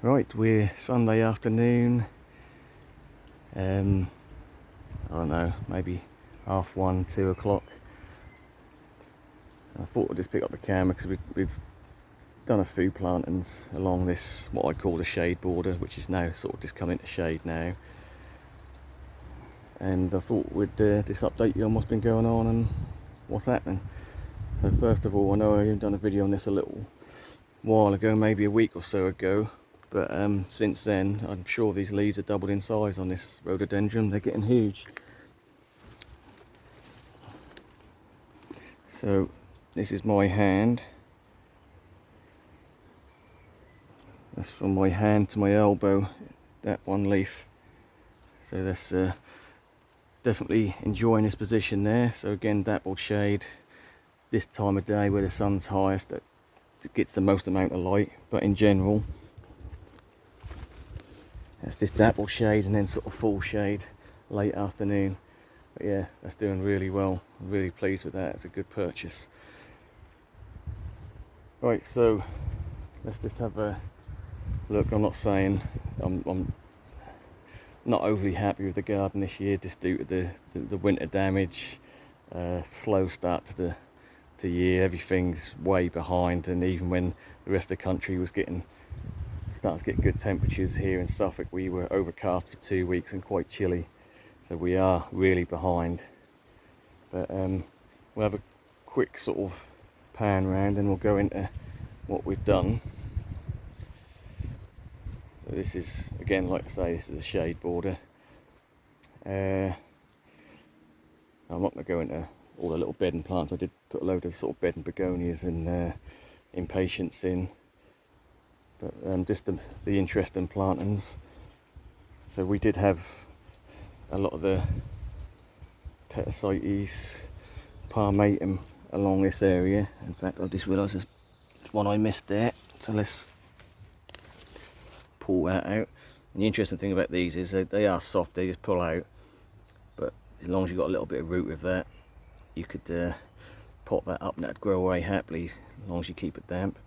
Right, we're Sunday afternoon. I don't know, maybe 1:30, 2 o'clock. I thought I'd just pick up the camera because we've done a few plantings along this, what I call the shade border, which is now sort of just come into shade now. And I thought we'd just update you on what's been going on and what's happening. So first of all, I know I've done a video on this a little while ago, maybe a week or so ago. But since then, I'm sure these leaves have doubled in size on this rhododendron. They're getting huge. So this is my hand. That's from my hand to my elbow, that one leaf. So that's definitely enjoying this position there. So again, dappled shade. This time of day where the sun's highest, that gets the most amount of light. But in general, that's this dappled shade and then sort of full shade late afternoon. But yeah, that's doing really well. I'm really pleased with that. It's a good purchase. Right, so let's just have a look. I'm not saying I'm not overly happy with the garden this year, just due to the winter damage, slow start to the year. Everything's way behind, and even when the rest of the country was starting to get good temperatures, here in Suffolk we were overcast for 2 weeks and quite chilly. So we are really behind. But we'll have a quick sort of pan round and we'll go into what we've done. So this is, again, like I say, this is a shade border. I'm not going to go into all the little bedding plants. I did put a load of sort of bedding begonias and impatiens in. But just the interesting plantings. So we did have a lot of the Petasites palmatum along this area. In fact, I just realised there's one I missed there, so let's pull that out. And the interesting thing about these is they are soft, they just pull out, but as long as you've got a little bit of root with that, you could pop that up and that'd grow away happily, as long as you keep it damp.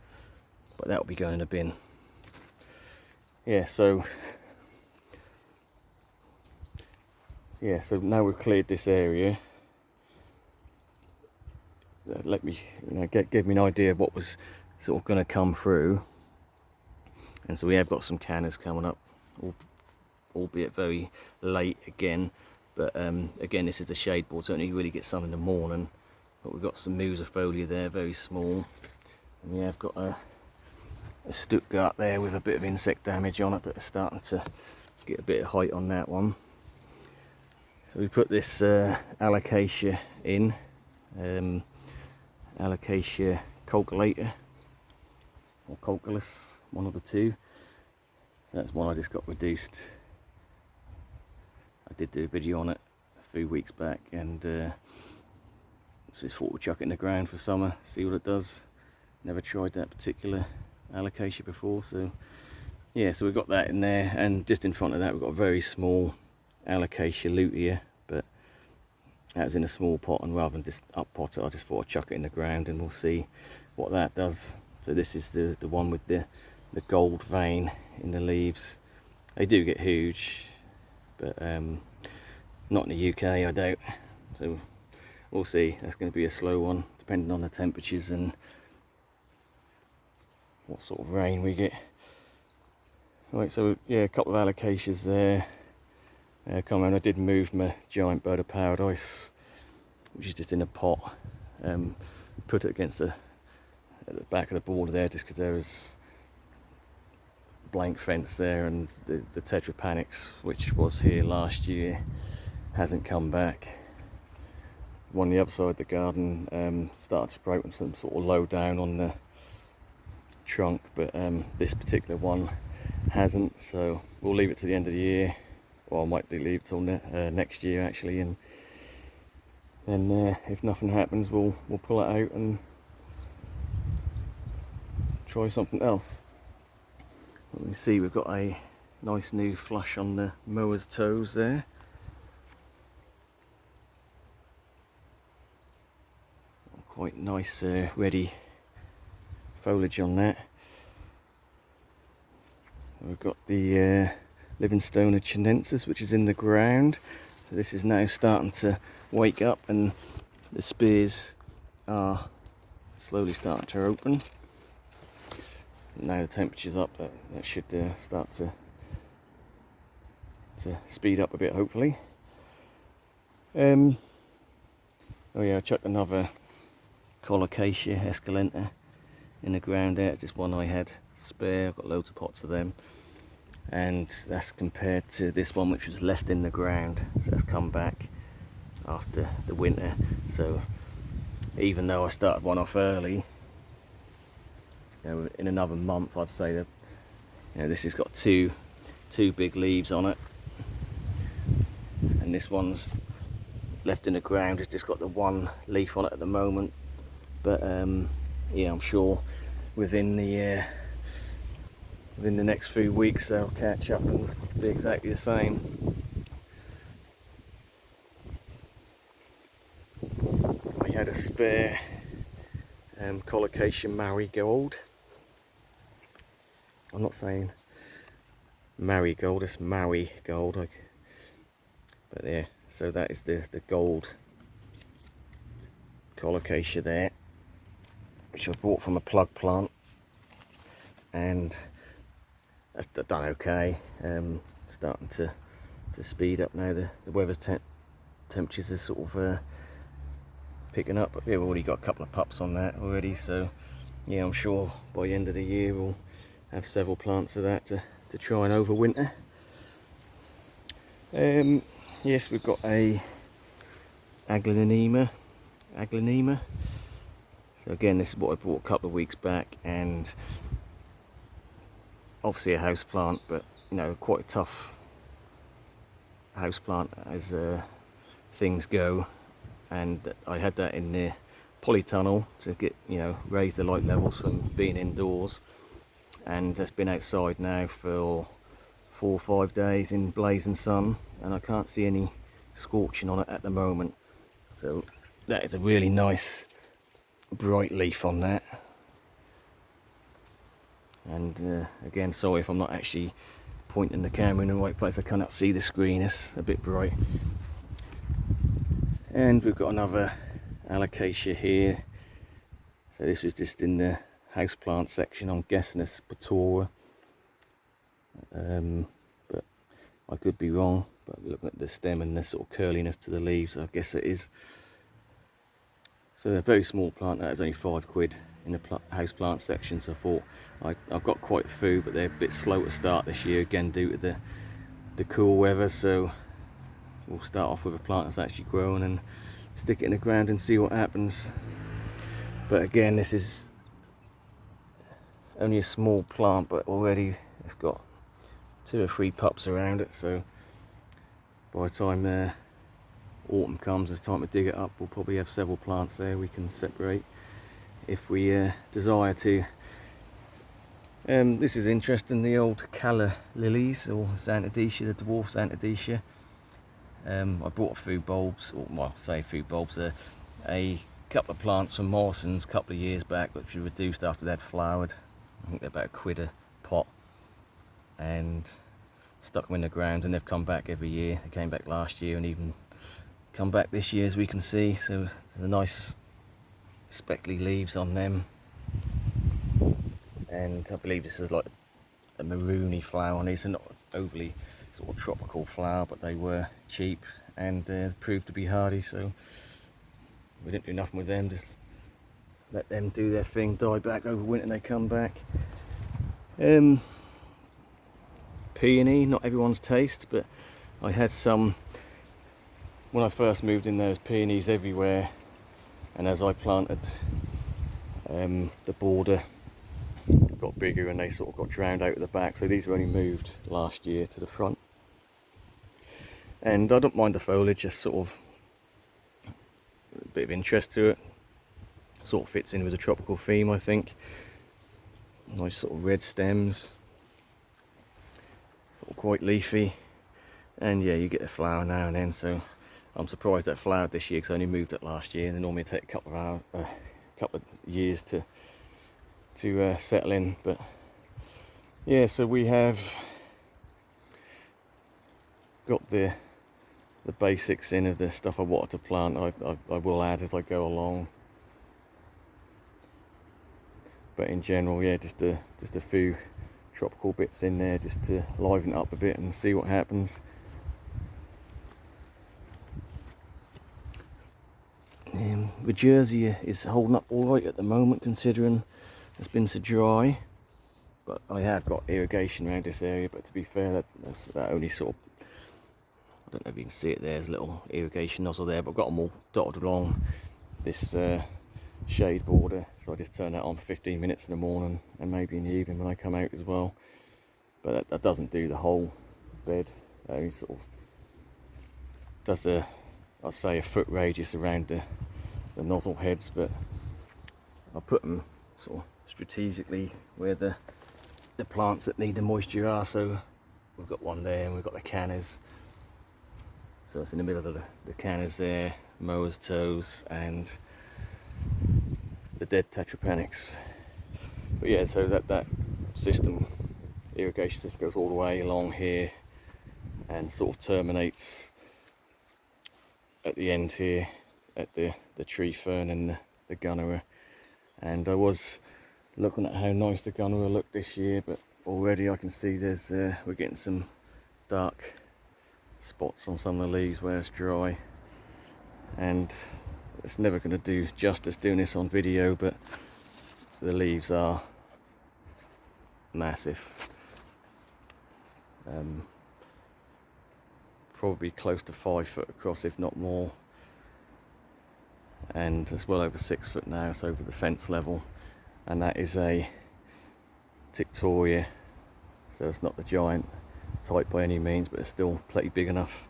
But that'll be going in a bin. Yeah, so now we've cleared this area. Let me, give me an idea of what was sort of going to come through. And so we have got some cannas coming up, albeit very late again. But again, this is the shade board, so only really get some in the morning. But we've got some musifolia there, very small. And we have got a Stuttgart there with a bit of insect damage on it, but it's starting to get a bit of height on that one. So we put this Alocasia in, Alocasia colculator or colculus, one of the two. So that's one I just got reduced. I did do a video on it a few weeks back, and just thought we'd chuck it in the ground for summer, see what it does. Never tried that particular Alocasia before, so yeah, so we've got that in there, and just in front of that we've got a very small Alocasia lutea, but that was in a small pot, and rather than just up pot it, I just thought I'd chuck it in the ground and we'll see what that does. So this is the one with the gold vein in the leaves. They do get huge, but not in the UK, I doubt. So we'll see. That's going to be a slow one, depending on the temperatures and what sort of rain we get. Right, so yeah, a couple of Alocasias there. Come on, I did move my giant bird of paradise, which is just in a pot. Put it against at the back of the border there, just because there was blank fence there, and the Tetrapanax, which was here last year, hasn't come back. One on the other side of the garden started sprouting some sort of low down on the trunk, but this particular one hasn't, so we'll leave it to the end of the year, or I might leave it till next year actually, and then if nothing happens we'll pull it out and try something else. Let me see, we've got a nice new flush on the mower's toes there. Quite nice ready foliage on that. We've got the Livingstone chinensis, which is in the ground. So this is now starting to wake up, and the spears are slowly starting to open. Now the temperature's up, that should start to speed up a bit, hopefully. Oh yeah, I chucked another Colocasia esculenta in the ground there. It's just one I had spare. I've got loads of pots of them, and that's compared to this one which was left in the ground, so that's come back after the winter. So even though I started one off early, you know, in another month I'd say that, you know, this has got two big leaves on it, and this one's left in the ground. It's just got the one leaf on it at the moment, but yeah, I'm sure within the next few weeks they'll catch up and be exactly the same. I had a spare Colocasia marigold. I'm not saying marigold, it's marigold, but yeah, so that is the gold Colocasia there, which I bought from a plug plant, and that's done okay. Starting to speed up now. The weather's temperatures are sort of picking up, but we've already got a couple of pups on that already, so yeah, I'm sure by the end of the year we'll have several plants of that to try and overwinter. Yes, we've got a Aglaonema. So again, this is what I bought a couple of weeks back, and obviously a house plant, but you know, quite a tough house plant as things go. And I had that in the polytunnel to get, you know, raise the light levels from being indoors, and that's been outside now for 4 or 5 days in blazing sun, and I can't see any scorching on it at the moment. So that is a really nice bright leaf on that. And again, sorry if I'm not actually pointing the camera in the right place, I cannot see the screen, it's a bit bright. And we've got another Alocasia here. So this was just in the houseplant section. I'm guessing it's Patora, but I could be wrong. But looking at the stem and the sort of curliness to the leaves, I guess it is. So a very small plant, that is only £5 in the houseplant section. So I thought I've got quite a few, but they're a bit slow to start this year, again due to the cool weather. So we'll start off with a plant that's actually grown and stick it in the ground and see what happens. But again, this is only a small plant, but already it's got 2 or 3 pups around it. So by the time autumn comes, it's time to dig it up, we'll probably have several plants there we can separate if we desire to. This is interesting, the old Calla lilies, or Xanthodecia, the dwarf Xanthodecia. I bought a few bulbs, or well, say a few bulbs, a couple of plants from Morrison's a couple of years back, which we reduced after they'd flowered. I think they're about £1 a pot, and stuck them in the ground, and they've come back every year. They came back last year and even come back this year, as we can see. So there's a nice speckly leaves on them, and I believe this is like a maroony flower on these. They're not overly sort of tropical flower, but they were cheap and proved to be hardy, so we didn't do nothing with them, just let them do their thing, die back over winter and they come back. Peony, not everyone's taste, but I had some when I first moved in. There was peonies everywhere, and as I planted, the border got bigger and they sort of got drowned out at the back, so these were only moved last year to the front. And I don't mind the foliage, just sort of a bit of interest to it, sort of fits in with the tropical theme, I think. Nice sort of red stems, sort of quite leafy, and yeah, you get the flower now and then. So I'm surprised that flowered this year, because I only moved it last year, and they normally take a couple of years to settle in. But Yeah, so we have got the basics in of the stuff I wanted to plant. I will add as I go along, but in general, yeah, just a few tropical bits in there just to liven it up a bit and see what happens. The Jersey is holding up all right at the moment, considering it's been so dry. But I have got irrigation around this area. But to be fair, that only sort of, I don't know if you can see it. There's a little irrigation nozzle there, but I've got them all dotted along this shade border. So I just turn that on for 15 minutes in the morning and maybe in the evening when I come out as well. But that doesn't do the whole bed. It only sort of does I'd say a foot radius around the nozzle heads, but I put them sort of strategically where the plants that need the moisture are. So we've got one there and we've got the cannas. So it's in the middle of the cannas there, mower's toes and the dead tetrapanics. But yeah, so that system, irrigation system, goes all the way along here and sort of terminates at the end here at the tree fern and the gunnera. And I was looking at how nice the gunnera looked this year, but already I can see there's we're getting some dark spots on some of the leaves where it's dry, and it's never going to do justice doing this on video, but the leaves are massive. Probably close to 5 foot across, if not more, and it's well over 6 foot now. It's over the fence level, and that is a Tinctoria, so it's not the giant type by any means, but it's still plenty big enough.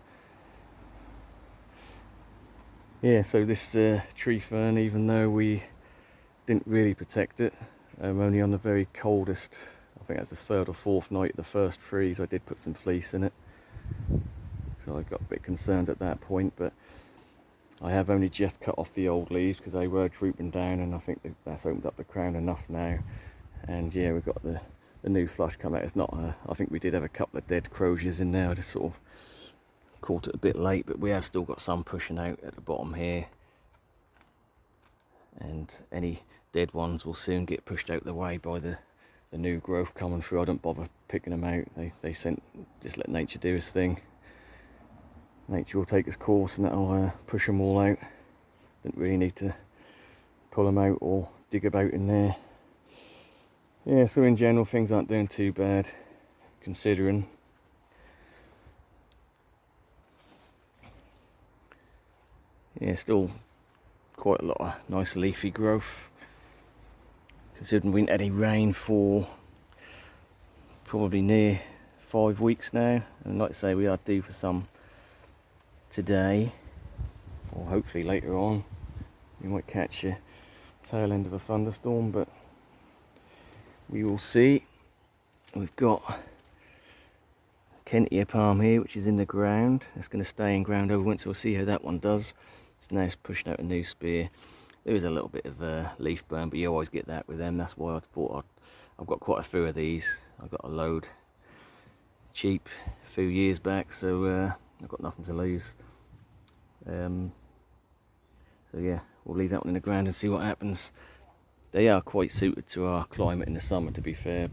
Yeah, so this tree fern, even though we didn't really protect it, only on the very coldest, I think that's the 3rd or 4th night of the first freeze, I did put some fleece in it. So I got a bit concerned at that point, but I have only just cut off the old leaves because they were drooping down, and I think that's opened up the crown enough now. And yeah, we've got the new flush come out. It's not I think we did have a couple of dead croziers in there. I just sort of caught it a bit late, but we have still got some pushing out at the bottom here, and any dead ones will soon get pushed out the way by the new growth coming through. I don't bother picking them out. They just let nature do its thing. Nature will take its course and that'll push them all out. Don't really need to pull them out or dig about in there. Yeah, so in general things aren't doing too bad, considering. Yeah, still quite a lot of nice leafy growth, considering we haven't had any rain for probably near 5 weeks now. And like I say, we are due for some today, or hopefully later on. We might catch a tail end of a thunderstorm, but we will see. We've got Kentia palm here, which is in the ground. It's going to stay in ground over winter. We'll see how that one does. It's now pushing out a new spear. There is a little bit of leaf burn, but you always get that with them. That's why I thought I've got quite a few of these. I got a load cheap a few years back, so I've got nothing to lose. So yeah, we'll leave that one in the ground and see what happens. They are quite suited to our climate in the summer, to be fair,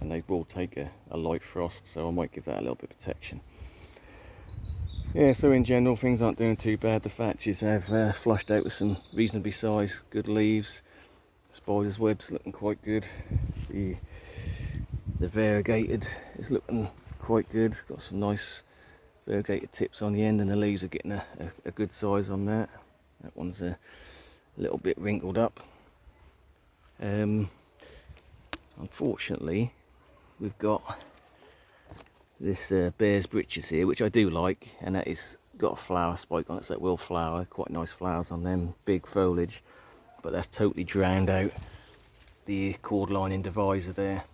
and they will take a light frost, so I might give that a little bit of protection. Yeah, so in general things aren't doing too bad. The fatches have flushed out with some reasonably sized good leaves. Spider's web's looking quite good. The variegated is looking quite good. Got some nice variegated tips on the end, and the leaves are getting a good size on that. That one's a little bit wrinkled up. Unfortunately, we've got this bear's breeches here, which I do like, and that is got a flower spike on it, so it will flower. Quite nice flowers on them, big foliage, but that's totally drowned out the cord-lining divisor there.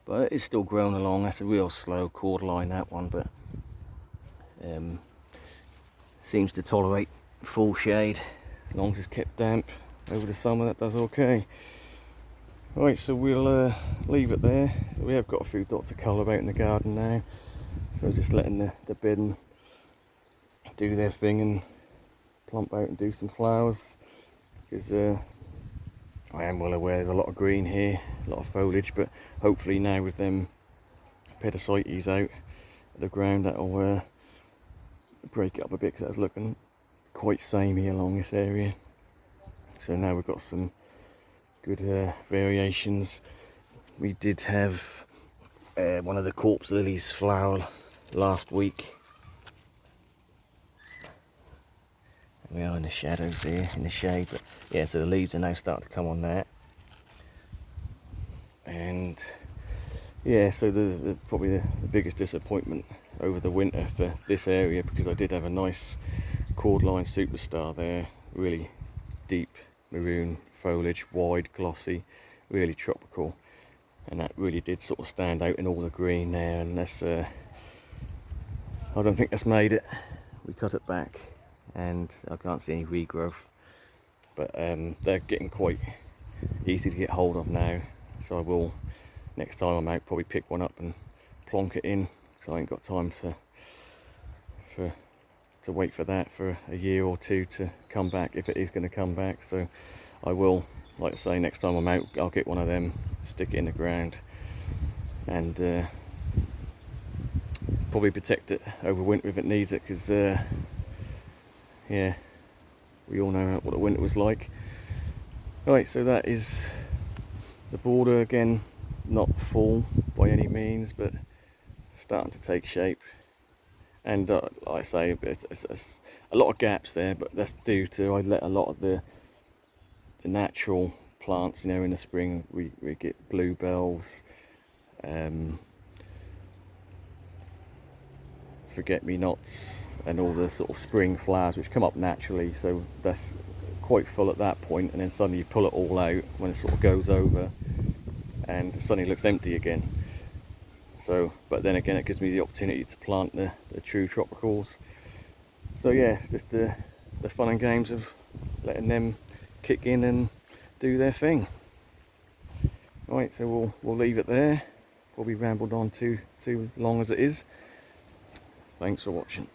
But it's still growing along. That's a real slow cord line, that one, but seems to tolerate full shade as long as it's kept damp over the summer. That does okay. Right, so we'll leave it there. So we have got a few dots of colour about in the garden now, so just letting the bed do their thing and plump out and do some flowers, because I am well aware there's a lot of green here, a lot of foliage, but hopefully now with them pedicites out of the ground, that'll break it up a bit, because that's looking quite samey along this area. So now we've got some good variations. We did have one of the corpse lilies flower last week. We are in the shadows here, in the shade, but yeah, so the leaves are now starting to come on that. And yeah, so the probably the biggest disappointment over the winter for this area, because I did have a nice Cordline Superstar there, really deep maroon foliage, wide, glossy, really tropical, and that really did sort of stand out in all the green there, and that's I don't think that's made it. We cut it back and I can't see any regrowth, but they're getting quite easy to get hold of now, so I will, next time I'm out, probably pick one up and plonk it in, because I ain't got time to wait for that for a year or two to come back, if it is going to come back. So I will, like I say, next time I'm out, I'll get one of them, stick it in the ground, and probably protect it over winter if it needs it, because yeah, we all know what the winter was like. Right, so that is the border again, not full by any means, but starting to take shape. And like I say, it's a lot of gaps there, but that's due to I let a lot of the natural plants, in the spring we get bluebells, forget-me-nots, and all the sort of spring flowers which come up naturally, so that's quite full at that point, and then suddenly you pull it all out when it sort of goes over and suddenly looks empty again. So, but then again, it gives me the opportunity to plant the true tropicals. So yeah, just the fun and games of letting them kick in and do their thing. Right, so we'll leave it there. Probably rambled on too long as it is. Thanks for watching.